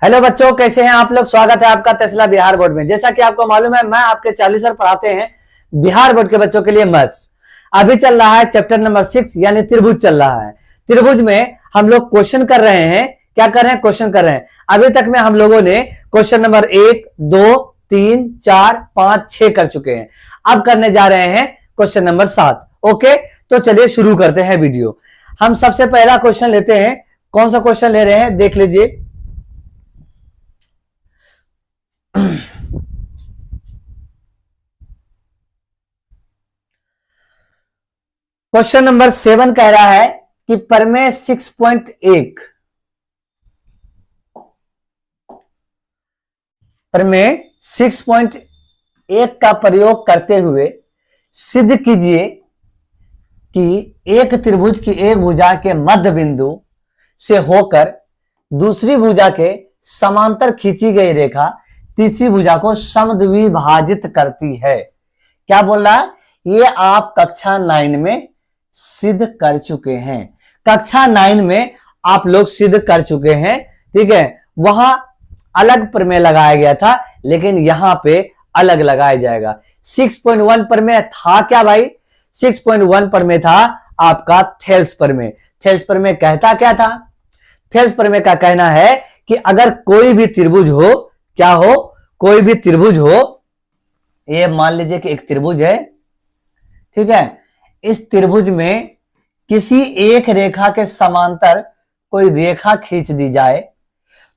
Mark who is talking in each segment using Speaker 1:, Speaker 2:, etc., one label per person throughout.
Speaker 1: Hello बच्चों, कैसे हैं आप लोग। स्वागत है आपका टेस्ला बिहार बोर्ड में। जैसा कि आपको मालूम है, मैं आपके 40 सर पढ़ाते हैं बिहार बोर्ड के बच्चों के लिए मैथ्स। अभी चल रहा है चैप्टर नंबर 6 यानी त्रिभुज चल रहा है। त्रिभुज में हम लोग क्वेश्चन कर रहे हैं। क्या कर रहे हैं? क्वेश्चन कर रहे हैं। अभी तक में हम लोगों ने क्वेश्चन नंबर 1, 2, 3, 4, 5, 6 कर चुके हैं। अब करने जा रहे हैं क्वेश्चन नंबर 7। ओके, तो चलिए शुरू करते हैं वीडियो। हम सबसे पहला क्वेश्चन लेते हैं। कौन सा क्वेश्चन ले रहे हैं देख लीजिए। क्वेश्चन नंबर 7 कह रहा है कि प्रमेय 6.1 प्रमेय 6.1 का प्रयोग करते हुए सिद्ध कीजिए कि एक त्रिभुज की एक भुजा के मध्य बिंदु से होकर दूसरी भुजा के समांतर खींची गई रेखा तीसरी भुजा को समद्विभाजित करती है। क्या बोल रहा है? ये आप कक्षा 9 में सिद्ध कर चुके हैं। कक्षा 9 में आप लोग सिद्ध कर चुके हैं, ठीक है। वहां अलग प्रमेय लगाया गया था, लेकिन यहां पे अलग लगाया जाएगा। 6.1 प्रमेय था क्या भाई? 6.1 प्रमेय था आपका थेल्स प्रमेय। थेल्स प्रमेय कहता क्या था? थेल्स प्रमेय का कहना है कि अगर कोई भी त्रिभुज हो, क्या हो? कोई भी त्रिभुज हो, ये मान लीजिए कि एक त्रिभुज है, ठीक है। इस त्रिभुज में किसी एक रेखा के समांतर कोई रेखा खींच दी जाए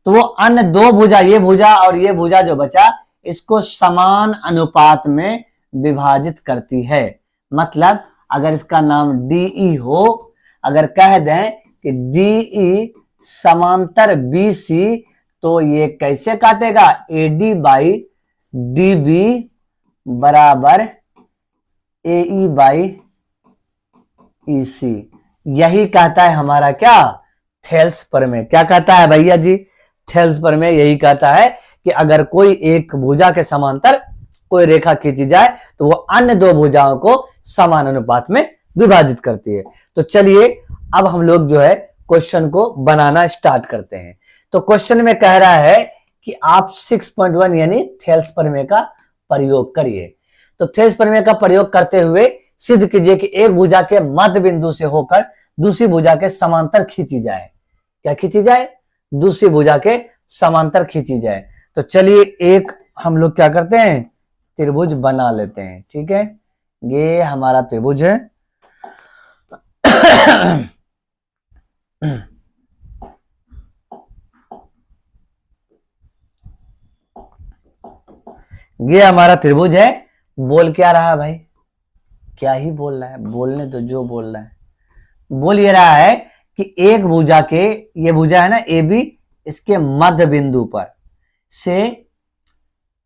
Speaker 1: तो वो अन्य दो भुजा, ये भुजा और ये भुजा जो बचा, इसको समान अनुपात में विभाजित करती है। मतलब अगर इसका नाम DE हो, अगर कह दें कि DE समांतर BC, तो ये कैसे काटेगा? AD बाई DB बराबर AE बाई EC। यही कहता है हमारा क्या? थेल्स प्रमेय। क्या कहता है भैया जी? थेल्स प्रमेय यही कहता है कि अगर कोई एक भुजा के समांतर कोई रेखा खींची जाए तो वो अन्य दो भुजाओं को समान अनुपात में विभाजित करती है। तो चलिए अब हम लोग जो है क्वेश्चन को बनाना स्टार्ट करते हैं। तो क्वेश्चन में कह रहा है कि आप 6.1 यानी थेल्स प्रमेय का प्रयोग करिए। तो थेल्स प्रमेय का प्रयोग करते हुए सिद्ध कीजिए कि एक भुजा के मध्य बिंदु से होकर दूसरी भुजा के समांतर खींची जाए। क्या खींची जाए? दूसरी भुजा के समांतर खींची जाए। तो चलिए एक हम लोग क्या करते हैं, त्रिभुज बना लेते हैं, ठीक है। ये हमारा त्रिभुज है। ये हमारा त्रिभुज है। बोल क्या रहा है भाई? क्या ही बोल रहा है? बोलने तो जो बोल रहा है। बोल ये रहा है कि एक भुजा के, ये भुजा है ना AB, इसके मध्य बिंदु पर से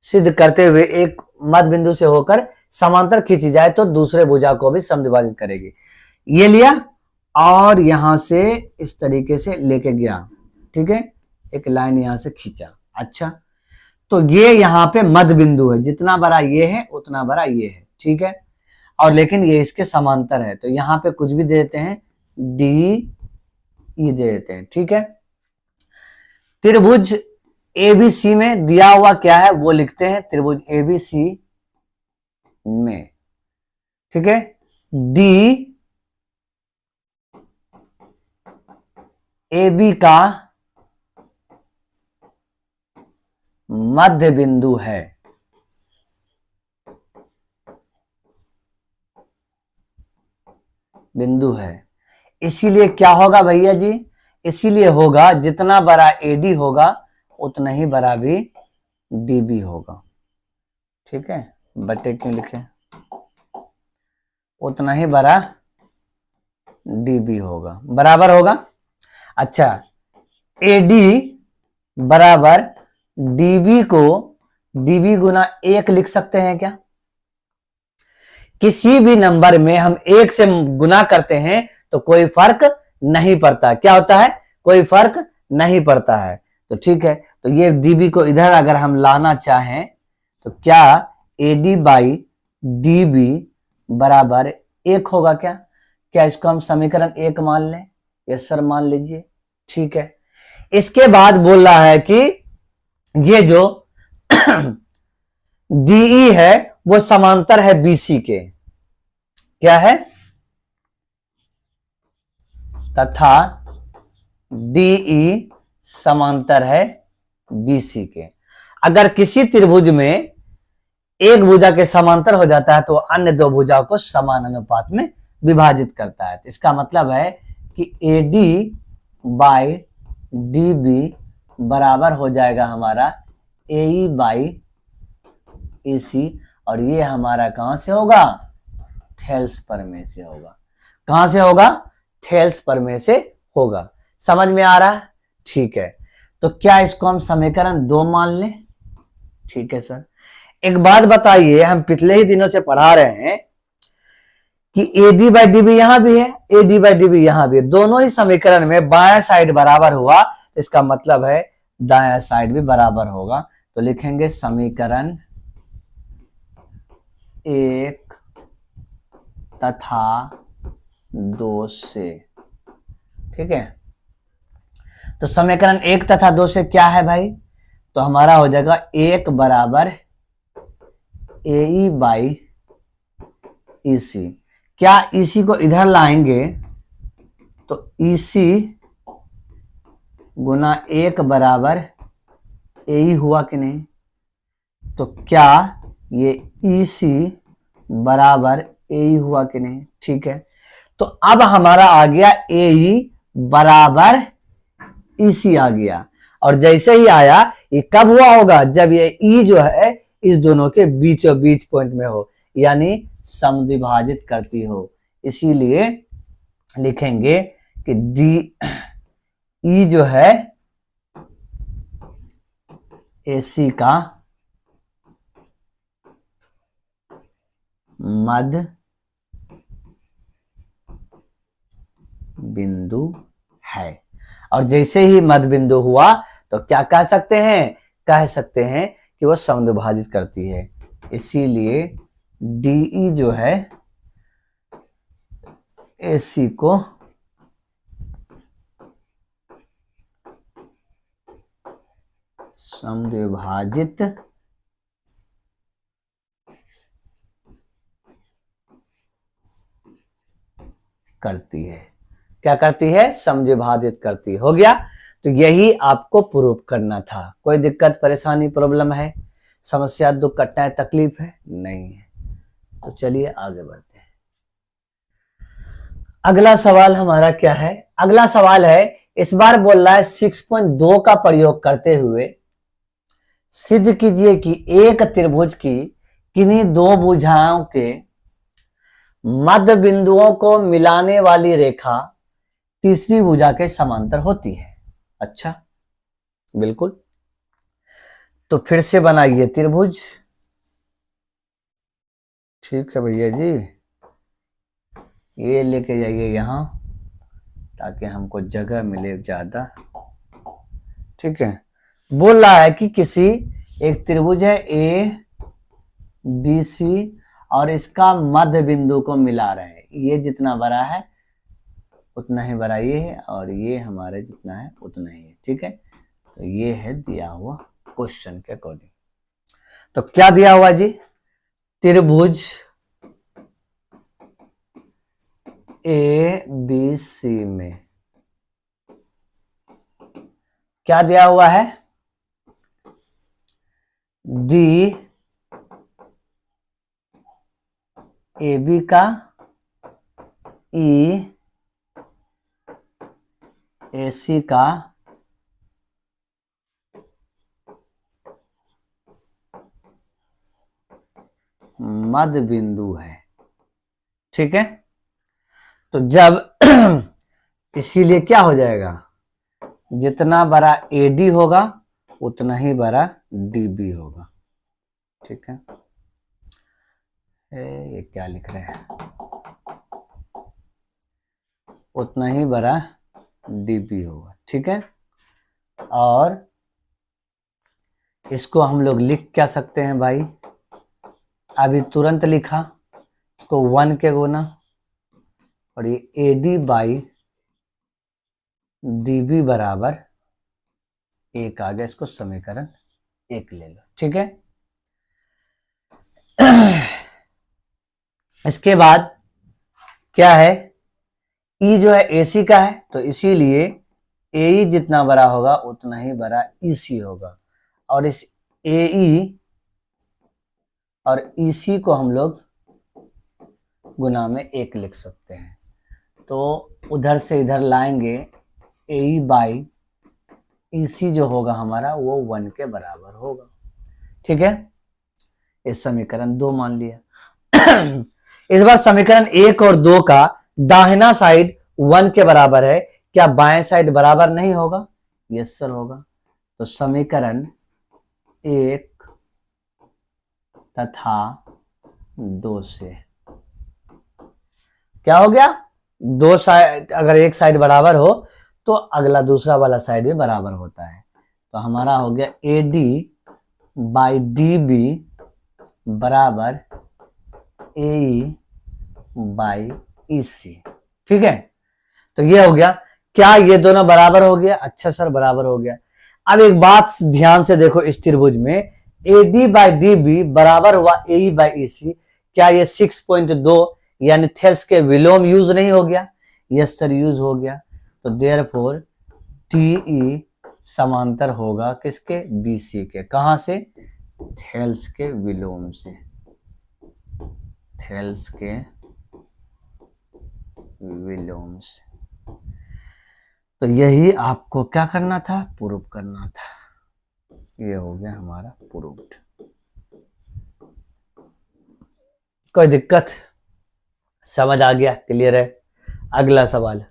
Speaker 1: सिद्ध करते हुए एक मध्य बिंदु से होकर समांतर खींची जाए तो दूसरे भुजा को भी समद्विभाजित करेगी। ये लिया और यहां से इस तरीके से लेके गया, ठीक है। एक लाइन यहां से खींचा। अच्छा, तो ये यहां पे मध्य बिंदु है। जितना बड़ा ये है उतना बड़ा ये है, ठीक है। और लेकिन ये इसके समांतर है, तो यहां पे कुछ भी दे देते हैं, DE दे देते हैं, ठीक है। त्रिभुज ABC में दिया हुआ क्या है वो लिखते हैं। त्रिभुज ABC में, ठीक है, DAB का मध्य बिंदु है। बिंदु है, इसीलिए क्या होगा भैया जी? इसीलिए होगा जितना बड़ा AD होगा उतना ही बड़ा भी DB होगा, ठीक है। बटे क्यों लिखे? उतना ही बड़ा DB होगा, बराबर होगा। अच्छा, AD बराबर DB को DB गुना 1 लिख सकते हैं क्या? किसी भी नंबर में हम 1 से गुना करते हैं तो कोई फर्क नहीं पड़ता। क्या होता है? कोई फर्क नहीं पड़ता है। तो ठीक है, तो ये DB को इधर अगर हम लाना चाहें तो क्या AD बाई DB बराबर 1 होगा क्या? क्या इसको हम समीकरण 1 मान लें? यस सर मान लीजिए, ठीक है। इसके बाद बोल रहा है कि ये जो डीई है वो समांतर है बीसी के, क्या है, तथा डीई समांतर है बीसी के। अगर किसी त्रिभुज में एक भुजा के समांतर हो जाता है तो अन्य दो भुजाओं को समान अनुपात में विभाजित करता है। तो इसका मतलब है कि AD बाई DB बराबर हो जाएगा हमारा AE बाई EC, और ये हमारा कहां से होगा, थेल्स प्रमेय से होगा। कहां से होगा, थेल्स प्रमेय से होगा। समझ में आ रहा है? ठीक है, तो क्या इसको हम समीकरण 2 मान लें? ठीक है सर। एक बात बताइए, हम पिछले ही दिनों से पढ़ा रहे हैं कि AD बाई DB यहां भी है, AD बाई DB यहां भी है, दोनों ही समीकरण में बायां साइड बराबर हुआ, इसका मतलब है दायां साइड भी बराबर होगा। तो लिखेंगे समीकरण 1 तथा 2 से। ठीक है, तो समीकरण 1 तथा 2 से क्या है भाई, तो हमारा हो जाएगा 1 बराबर AE बाई EC। क्या EC को इधर लाएंगे तो EC गुना 1 बराबर AE हुआ कि नहीं, तो क्या ये EC बराबर AE हुआ कि नहीं। ठीक है, तो अब हमारा आ गया AE बराबर EC आ गया, और जैसे ही आया, ये कब हुआ होगा, जब ये E जो है इस दोनों के बीचों बीच पॉइंट में हो, यानी समद्विभाजित करती हो। इसीलिए लिखेंगे कि DE जो है AC का मध्य बिंदु है। और जैसे ही मध्य बिंदु हुआ तो क्या कह सकते हैं, कह सकते हैं कि वो समद्विभाजित करती है। इसीलिए DE जो है AC को समद्विभाजित करती है। क्या करती है, समद्विभाजित करती। हो गया, तो यही आपको प्रूव करना था। कोई दिक्कत परेशानी प्रॉब्लम है, समस्या दुख कठिनाई तकलीफ है, नहीं है? तो चलिए आगे बढ़ते हैं। अगला सवाल हमारा क्या है, अगला सवाल है, इस बार बोल रहा है 6.2 का प्रयोग करते हुए सिद्ध कीजिए कि एक त्रिभुज की किन्हीं दो भुजाओं के मध्य बिंदुओं को मिलाने वाली रेखा तीसरी भुजा के समांतर होती है। अच्छा, बिल्कुल, तो फिर से बनाइए त्रिभुज। ठीक है भैया जी, ये लेके जाइए यहां ताकि हमको जगह मिले ज्यादा। ठीक है, बोल रहा है कि किसी एक त्रिभुज है ABC और इसका मध्य बिंदु को मिला रहे हैं। ये जितना बड़ा है उतना ही बड़ा ये है, और ये हमारे जितना है उतना ही है। ठीक है, तो ये है दिया हुआ क्वेश्चन के अकॉर्डिंग। तो क्या दिया हुआ जी, त्रिभुज ABC में क्या दिया हुआ है, D AB का E AC का मध्य बिंदु है। ठीक है, तो जब इसीलिए क्या हो जाएगा, जितना बड़ा AD होगा उतना ही बड़ा DB होगा। ठीक है, ये क्या लिख रहे हैं, उतना ही बड़ा DB होगा। ठीक है, और इसको हम लोग लिख क्या सकते हैं भाई, अभी तुरंत लिखा, इसको 1 के गुना, और ये AD बाई DB बराबर 1 आ गया। इसको समीकरण 1 ले लो, ठीक है। इसके बाद क्या है, ई जो है एसी का है, तो इसीलिए एई जितना बड़ा होगा उतना ही बड़ा ईसी होगा, और इस एई और ईसी को हम लोग गुना में 1 लिख सकते हैं। तो उधर से इधर लाएंगे, एई बाई ईसी जो होगा हमारा वो 1 के बराबर होगा, ठीक है। इस समीकरण 2 मान लिया। इस बार समीकरण 1 और 2 का दाहिना साइड 1 के बराबर है, क्या बाएं साइड बराबर नहीं होगा? यस सर होगा। तो समीकरण 1 तथा 2 से क्या हो गया, 2 साइड अगर एक साइड बराबर हो तो अगला दूसरा वाला साइड भी बराबर होता है। तो हमारा हो गया AD बाई DB बराबर AE बाई EC, ठीक है। तो ये हो गया, क्या ये दोनों बराबर हो गया? अच्छा सर बराबर हो गया। अब एक बात ध्यान से देखो, इस त्रिभुज में AD बाई DB बराबर हुआ AE बाई EC, क्या ये 6.2 यानी थेल्स के विलोम यूज नहीं हो गया? यस सर यूज हो गया। तो देयरफॉर TE समांतर होगा किसके? BC के। कहां से? थेल्स के विलोम से, थेल्स के विलोम से। तो यही आपको क्या करना था? प्रूव करना था। ये हो गया हमारा प्रूव्ड। कोई दिक्कत? समझ आ गया? क्लियर है? अगला सवाल,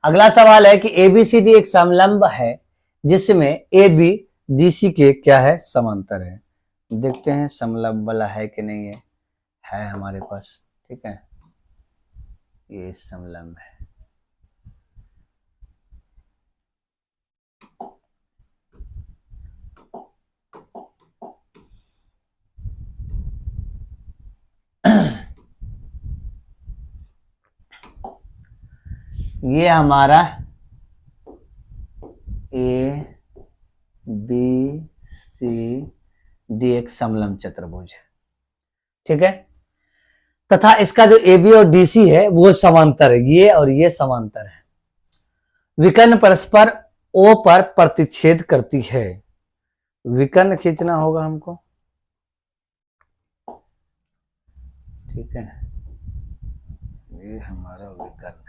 Speaker 1: अगला सवाल है कि ABCD एक समलंब है जिसमें AB DC के क्या है? समांतर है। देखते हैं समलंब वाला है कि नहीं है हमारे पास, ठीक है। ये समलंब है। ये हमारा ABCD एक समलंब चतुर्भुज है, ठीक है। तथा इसका जो AB और DC है वो समांतर है, ये और ये समांतर है। विकर्ण परस्पर O पर प्रतिच्छेद करती है। विकर्ण खींचना होगा हमको, ठीक है। ये हमारा विकर्ण है।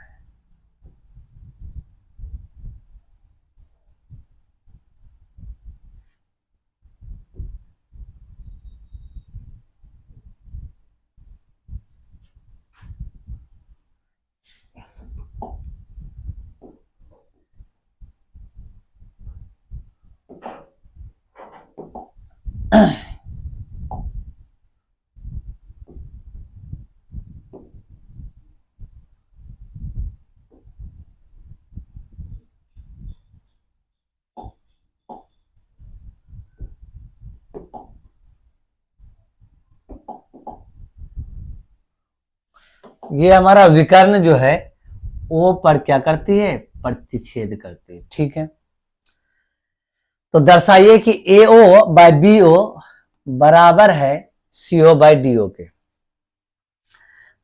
Speaker 1: ये हमारा विकर्ण जो है O पर क्या करती है? प्रतिच्छेद करती है, ठीक है। तो दर्शाइए कि AO बाय BO बराबर है CO बाय DO के।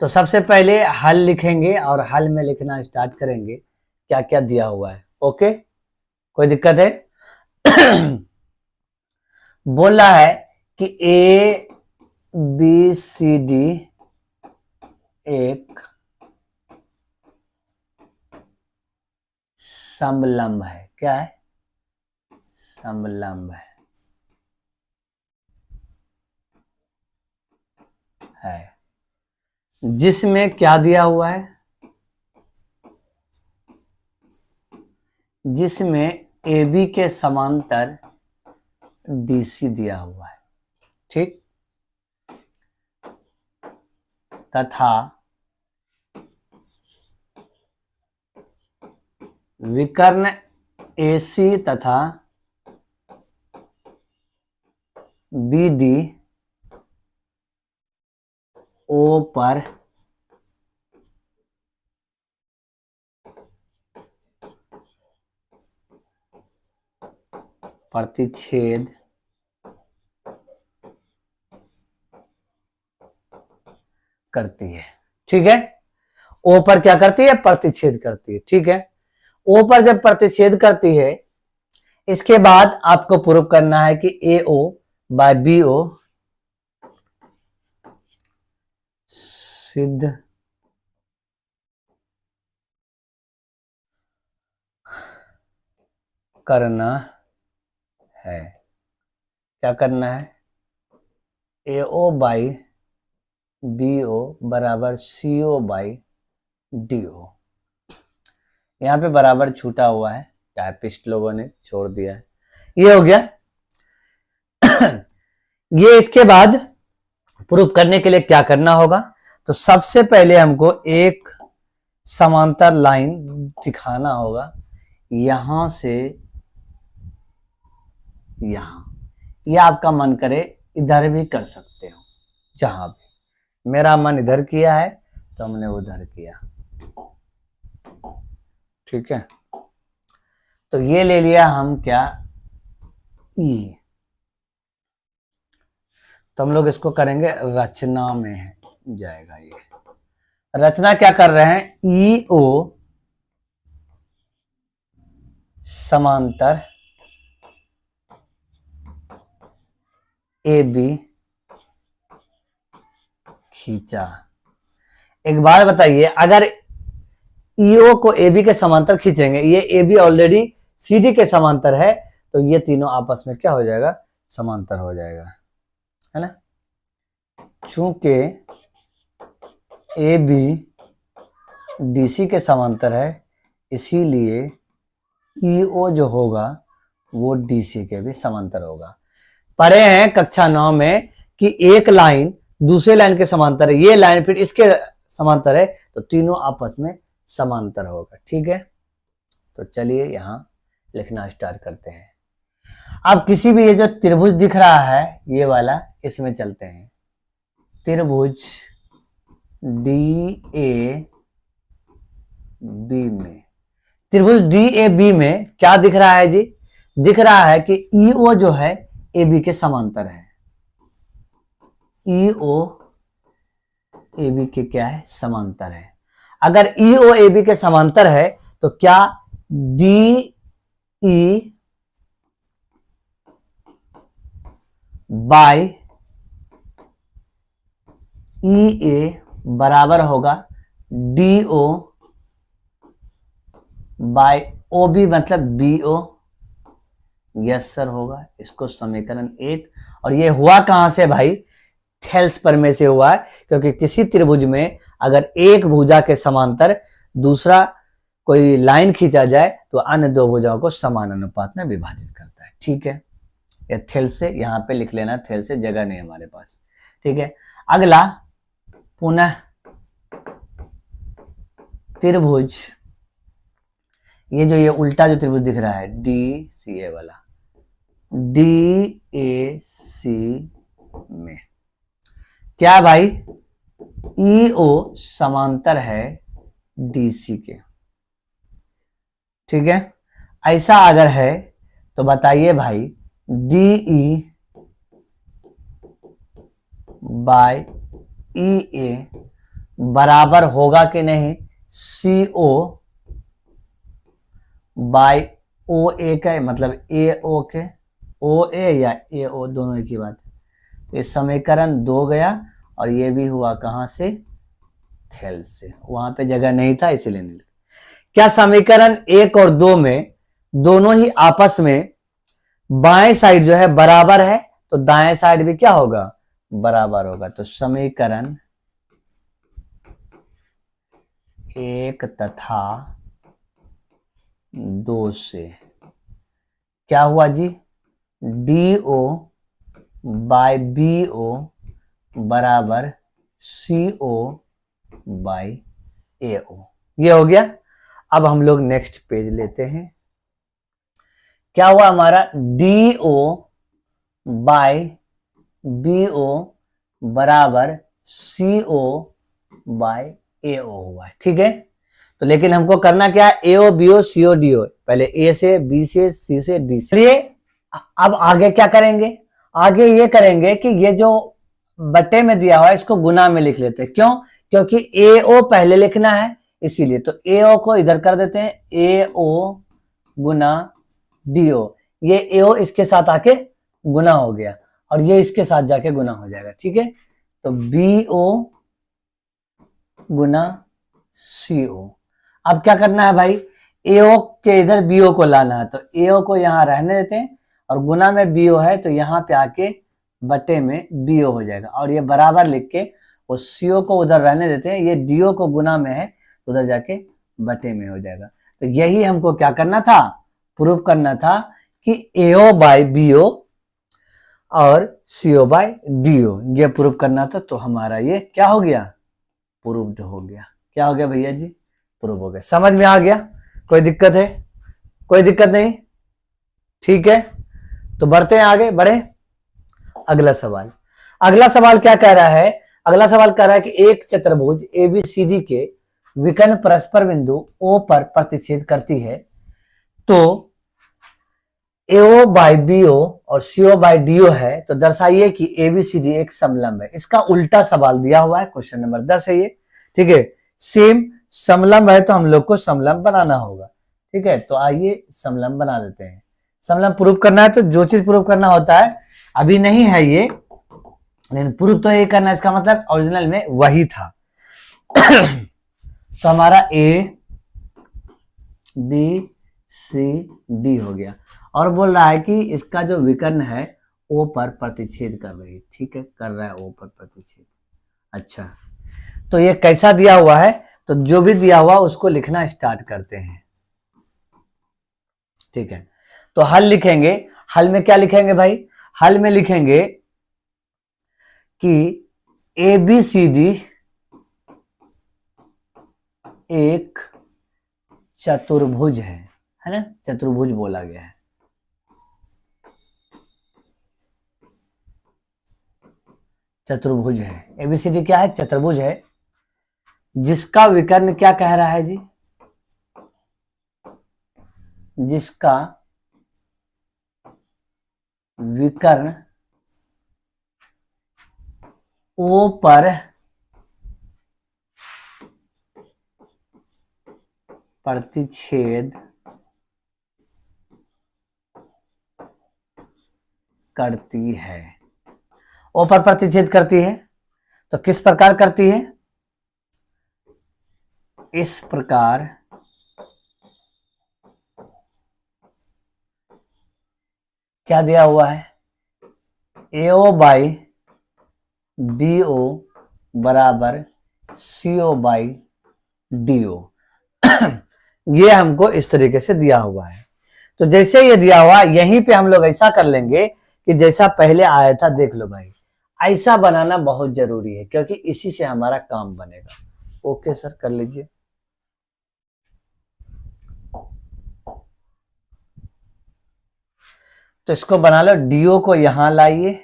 Speaker 1: तो सबसे पहले हल लिखेंगे और हल में लिखना स्टार्ट करेंगे क्या क्या दिया हुआ है, ओके। कोई दिक्कत है? बोल रहा है कि ABCD एक समलंब है। क्या है? समलंब है जिसमें क्या दिया हुआ है? जिसमें AB के समांतर DC दिया हुआ है, ठीक। तथा विकर्ण AC तथा BD O पर प्रतिच्छेद करती है। ठीक है, ओ पर क्या करती है? प्रतिच्छेद करती है। ठीक है, ओ पर जब प्रतिच्छेद करती है, इसके बाद आपको प्रूव करना है कि ए ओ बाय बी ओ सिद्ध करना है। क्या करना है? ए ओ बाई बी ओ बराबर C O by D O. यहां पे बराबर छूटा हुआ है, टाइपिस्ट लोगों ने छोड़ दिया है। ये हो गया। ये इसके बाद प्रूफ करने के लिए क्या करना होगा? तो सबसे पहले हमको एक समांतर लाइन दिखाना होगा, यहां से यहां, या आपका मन करे इधर भी कर सकते हो, जहां भी। मेरा मन इधर किया है तो हमने उधर किया। ठीक है, तो ये ले लिया हम क्या? ई। तो हम लोग इसको करेंगे रचना में जाएगा। ये रचना क्या कर रहे हैं? ई ओ समांतर ए बी खींचा। एक बार बताइए, अगर ईओ को ए बी के समांतर खींचेंगे, ये A B already C D के समांतर है, तो ये तीनों आपस में क्या हो जाएगा? समांतर हो जाएगा, है ना। चूंकि ए बी डी सी के समांतर है, इसीलिए ईओ जो होगा वो डी सी के भी समांतर होगा। पढ़े हैं कक्षा 9 में कि एक लाइन दूसरे लाइन के समांतर है, ये लाइन फिर इसके समांतर है, तो तीनों आपस में समांतर होगा। ठीक है, तो चलिए यहां लिखना स्टार्ट करते हैं। अब किसी भी ये जो त्रिभुज दिख रहा है ये वाला, इसमें चलते हैं। त्रिभुज डी ए बी में, त्रिभुज डी ए बी में क्या दिख रहा है जी? दिख रहा है कि ईओ जो है ए बी के समांतर है। ईओ ए बी के क्या है? समांतर है। अगर ईओ ए बी के समांतर है तो क्या D E by E A बराबर होगा D O by O B, मतलब बी ओ। यस सर होगा। इसको समीकरण 1। और ये हुआ कहां से भाई? थेल्स प्रमेय से हुआ है, क्योंकि किसी त्रिभुज में अगर एक भुजा के समांतर दूसरा कोई लाइन खींचा जाए तो अन्य दो भुजाओं को समान अनुपात में विभाजित करता है। ठीक है, ये थेल्स से यहां पे लिख लेना, थेल्स से जगह नहीं हमारे पास। ठीक है, अगला पुनः त्रिभुज, ये जो ये उल्टा जो त्रिभुज दिख रहा है डी सी ए वाला, डी ए सी में क्या भाई? ई ओ समांतर है डी सी के। ठीक है, ऐसा अगर है तो बताइए भाई D E bye E A बराबर होगा कि नहीं सी ओ बाय ओ ए का? मतलब ए ओ के, ओ ए या ए ओ दोनों एक ही बात है। तो ये समीकरण 2 गया, और ये भी हुआ कहां से? थेल्स से। वहां पे जगह नहीं था इसलिए नहीं। क्या समीकरण 1 और 2 में दोनों ही आपस में बाएं साइड जो है बराबर है, तो दाएं साइड भी क्या होगा? बराबर होगा। तो समीकरण 1 तथा 2 से क्या हुआ जी? D O by B O बराबर सी ओ बाय ए ओ। ये हो गया। अब हम लोग नेक्स्ट पेज लेते हैं। क्या हुआ हमारा? D O by B O बराबर सी ओ बाय ए ओ हुआ। ठीक है, तो लेकिन हमको करना क्या है? ए ओ बी ओ सी ओ डी ओ। पहले ए से, बी से, सी से, डी से। अब आगे क्या करेंगे, आगे ये करेंगे कि ये जो बटे में दिया हुआ है इसको गुना में लिख लेते हैं। क्यों? क्योंकि ए ओ पहले लिखना है इसीलिए। तो ए ओ को इधर कर देते हैं, ए ओ गुना डी ओ। ये ए ओ इसके साथ आके गुना हो गया और ये इसके साथ जाके गुना हो जाएगा। ठीक है, तो बी ओ गुना सी ओ। अब क्या करना है भाई, ए ओ के इधर बी ओ को लाना है। तो ए ओ को यहां रहने देते हैं और गुना में बी ओ है तो यहाँ पे आके बटे में बी ओ हो जाएगा और ये बराबर लिख के वो सी ओ को उधर रहने देते हैं। ये डी ओ को गुना में है तो उधर जाके बटे में हो जाएगा। तो यही हमको क्या करना था, प्रूव करना था कि ए ओ बाई बी ओ और सी ओ बाई डी ओ, ये प्रूव करना था। तो हमारा ये क्या हो गया, प्रूव्ड हो गया। क्या हो गया भैया जी, प्रूव हो गया। समझ में आ गया? कोई दिक्कत है? कोई दिक्कत नहीं? ठीक है, तो बढ़ते हैं आगे, बढ़े। अगला सवाल, अगला सवाल क्या कह रहा है, अगला सवाल कह रहा है कि एक चतुर्भुज एबीसीडी के विकर्ण परस्पर बिंदु ओ पर प्रतिच्छेद करती है तो एओ बाई बीओ और सीओ बाई डीओ है, तो दर्शाइए कि एबीसीडी एक समलंब है। इसका उल्टा सवाल दिया हुआ है, क्वेश्चन नंबर 10 है ये। ठीक है, सेम समलंब है तो हम लोग को समलंब बनाना होगा। ठीक है, तो आइए समलंब बना देते हैं। समलंब प्रूव करना है तो जो चीज प्रूव करना होता है अभी नहीं है ये, लेकिन प्रूव तो ये करना है, इसका मतलब ओरिजिनल में वही था। तो हमारा ए बी सी डी हो गया और बोल रहा है कि इसका जो विकर्ण है ओ पर प्रतिच्छेद कर रही है। ठीक है, कर रहा है ओ पर प्रतिच्छेद। अच्छा, तो ये कैसा दिया हुआ है, तो जो भी दिया हुआ उसको लिखना स्टार्ट करते हैं। ठीक है, तो हल लिखेंगे। हल में क्या लिखेंगे भाई, हल में लिखेंगे कि ए बी सी डी एक चतुर्भुज है ना, चतुर्भुज बोला गया है। चतुर्भुज है, एबीसीडी क्या है, चतुर्भुज है, जिसका विकर्ण क्या कह रहा है जी, जिसका विकर्ण ओ पर प्रतिच्छेद करती है। ओ पर प्रतिच्छेद करती है तो किस प्रकार करती है, इस प्रकार क्या दिया हुआ है, एओ बाई बी ओ बराबर C O by D O. ये हमको इस तरीके से दिया हुआ है। तो जैसे ये दिया हुआ यहीं पे हम लोग ऐसा कर लेंगे कि जैसा पहले आया था, देख लो भाई, ऐसा बनाना बहुत जरूरी है क्योंकि इसी से हमारा काम बनेगा। ओके सर, कर लीजिए। तो इसको बना लो, डीओ को यहां लाइए,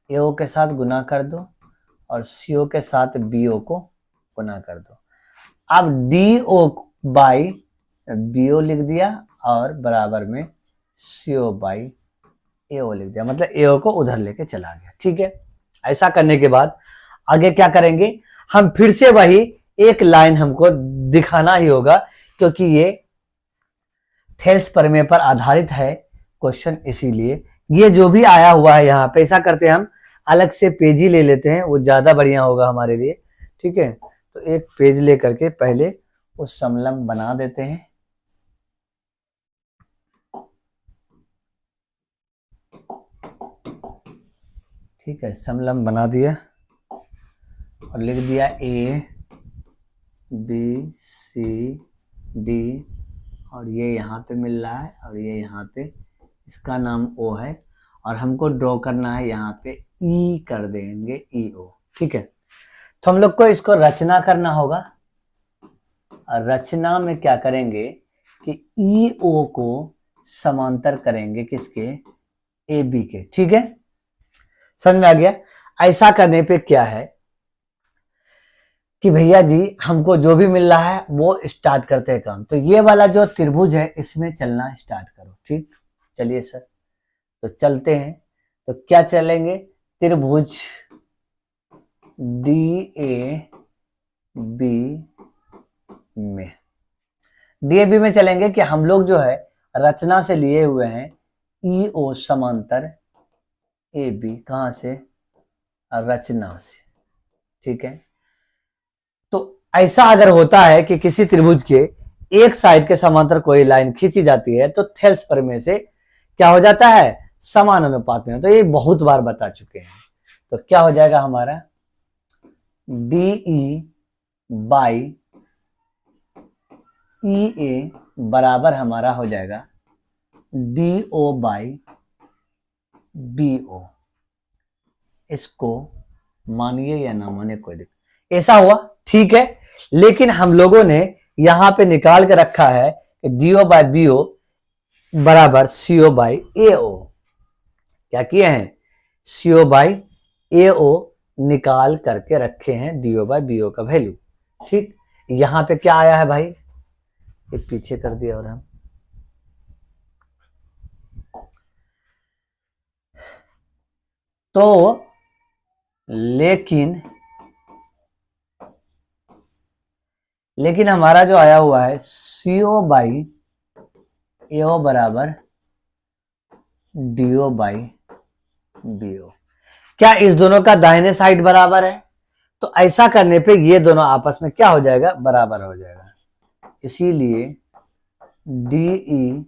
Speaker 1: एओ के साथ गुना कर दो और सीओ के साथ बीओ को गुना कर दो। अब डीओ बाई बीओ लिख दिया और बराबर में सीओ बाई एओ लिख दिया, मतलब एओ को उधर लेके चला गया। ठीक है, ऐसा करने के बाद आगे क्या करेंगे, हम फिर से वही एक लाइन हमको दिखाना ही होगा क्योंकि ये थेल्स प्रमेय पर आधारित है क्वेश्चन, इसीलिए ये जो भी आया हुआ है यहाँ पे, ऐसा करते हैं हम अलग से पेज ही ले लेते हैं, वो ज्यादा बढ़िया होगा हमारे लिए। ठीक है, तो एक पेज लेकर के पहले उस समलंब बना देते हैं। ठीक है, समलंब बना दिया और लिख दिया ए बी सी डी और ये यहाँ पे मिल रहा है और ये यहाँ पे इसका नाम ओ है और हमको ड्रॉ करना है यहाँ पे ई कर देंगे, ई ओ। ठीक है, तो हम लोग को इसको रचना करना होगा और रचना में क्या करेंगे कि ई ओ को समांतर करेंगे किसके, ए बी के। ठीक है, समझ में आ गया। ऐसा करने पे क्या है कि भैया जी हमको जो भी मिल रहा है वो स्टार्ट करते हैं काम। तो ये वाला जो त्रिभुज है इसमें चलना स्टार्ट करो। ठीक, चलिए सर, तो चलते हैं, तो क्या चलेंगे, त्रिभुज DAB में, DAB में चलेंगे कि हम लोग जो है रचना से लिए हुए हैं EO समांतर AB, कहां से, रचना से, ठीक है। तो ऐसा अगर होता है कि किसी त्रिभुज के एक साइड के समांतर कोई लाइन खींची जाती है तो थेल्स प्रमेय से क्या हो जाता है, समान अनुपात में। तो ये बहुत बार बता चुके हैं। तो क्या हो जाएगा हमारा, DE बाई EA बराबर हमारा हो जाएगा DO बाई BO। इसको मानिए या ना मानिए कोई दिक्कत, ऐसा हुआ ठीक है। लेकिन हम लोगों ने यहां पे निकाल के रखा है कि DO बाई BO बराबर CO बाई AO। क्या किए हैं, CO बाई AO निकाल करके रखे हैं DO बाई BO का वैल्यू, ठीक। यहां पे क्या आया है भाई, ये पीछे कर दिया और हम, तो लेकिन हमारा जो आया हुआ है CO बाई AO बराबर DO बाई BO, क्या इस दोनों का दाहिने साइड बराबर है? तो ऐसा करने पे ये दोनों आपस में क्या हो जाएगा, बराबर हो जाएगा। इसीलिए DE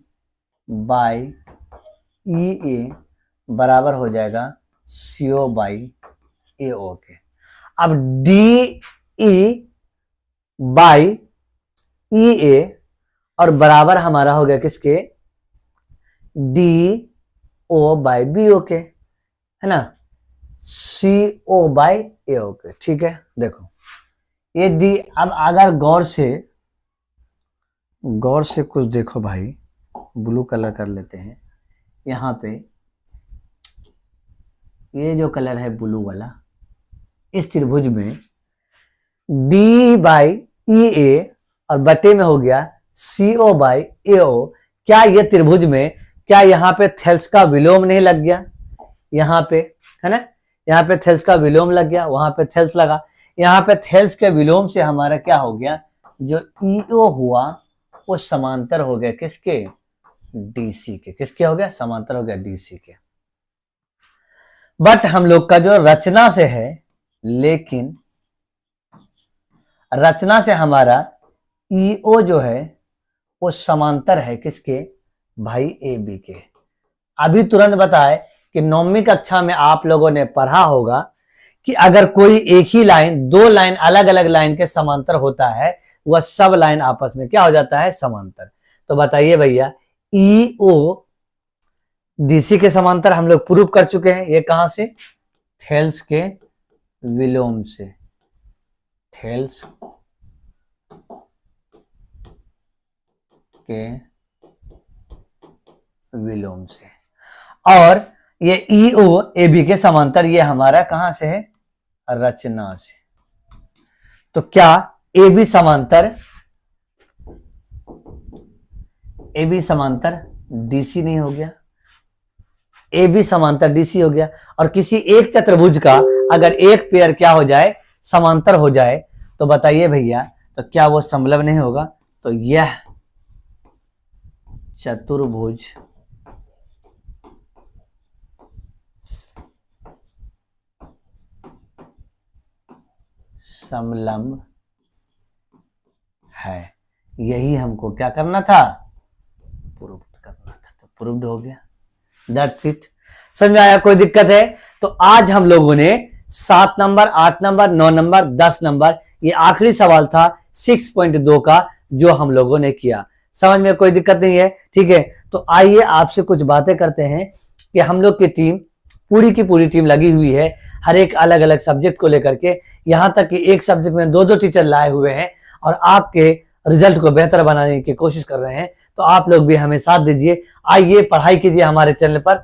Speaker 1: बाई EA बराबर हो जाएगा CO बाई AO के। अब DE बाई EA और बराबर हमारा हो गया किसके, DO बाई BO के, है ना, CO बाई AO के, ठीक है। देखो ये डी, अब अगर गौर से कुछ देखो भाई, ब्लू कलर कर लेते हैं यहां पे, ये जो कलर है ब्लू वाला, इस त्रिभुज में D बाई EA और बटे में हो गया CO बाई AO। क्या ये त्रिभुज में, क्या यहाँ पे थेल्स का विलोम नहीं लग गया, यहाँ पे, है ना, यहाँ पे थेल्स का विलोम लग गया, वहां पे थेल्स लगा, यहाँ पे थेल्स के विलोम से हमारा क्या हो गया, जो EO हुआ वो समांतर हो गया किसके, DC के। किसके हो गया, समांतर हो गया DC के। बट हम लोग का जो रचना से है, लेकिन रचना से हमारा EO जो है वो समांतर है किसके, भाई AB के। अभी तुरंत बताए कि 9वीं कक्षा में आप लोगों ने पढ़ा होगा कि अगर कोई एक ही लाइन, दो लाइन अलग अलग लाइन के समांतर होता है, वह सब लाइन आपस में क्या हो जाता है, समांतर। तो बताइए भैया, EO DC के समांतर हम लोग प्रूव कर चुके हैं। ये कहां से, थेल्स के विलोम से, थेल्स के विलोम से। और ये EO AB के समांतर, ये हमारा कहां से है, रचना से। तो क्या AB समांतर DC नहीं हो गया, AB समांतर DC हो गया। और किसी एक चतुर्भुज का अगर एक पेयर क्या हो जाए, समांतर हो जाए, तो बताइए भैया, तो क्या वो समलव नहीं होगा। तो यह चतुर्भुज समलंब है। यही हमको क्या करना था, प्रूव करना था। तो प्रूव्ड हो गया, दैट्स इट। समझ में आया, कोई दिक्कत है? तो आज हम लोगों ने 7 नंबर, 8 नंबर, 9 नंबर, 10 नंबर, ये आखिरी सवाल था 6.2 का जो हम लोगों ने किया। समझ में कोई दिक्कत नहीं है, ठीक है। तो आइए आपसे कुछ बातें करते हैं कि हम लोग की टीम, पूरी की पूरी टीम लगी हुई है हर एक अलग अलग सब्जेक्ट को लेकर के, यहां तक कि एक सब्जेक्ट में 2-2 टीचर लाए हुए हैं और आपके रिजल्ट को बेहतर बनाने की कोशिश कर रहे हैं। तो आप लोग भी हमें साथ दीजिए, आइए पढ़ाई कीजिए हमारे चैनल पर,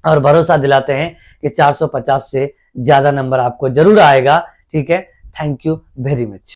Speaker 1: और भरोसा दिलाते हैं कि 450 से ज्यादा नंबर आपको जरूर आएगा, ठीक है। Thank you very much.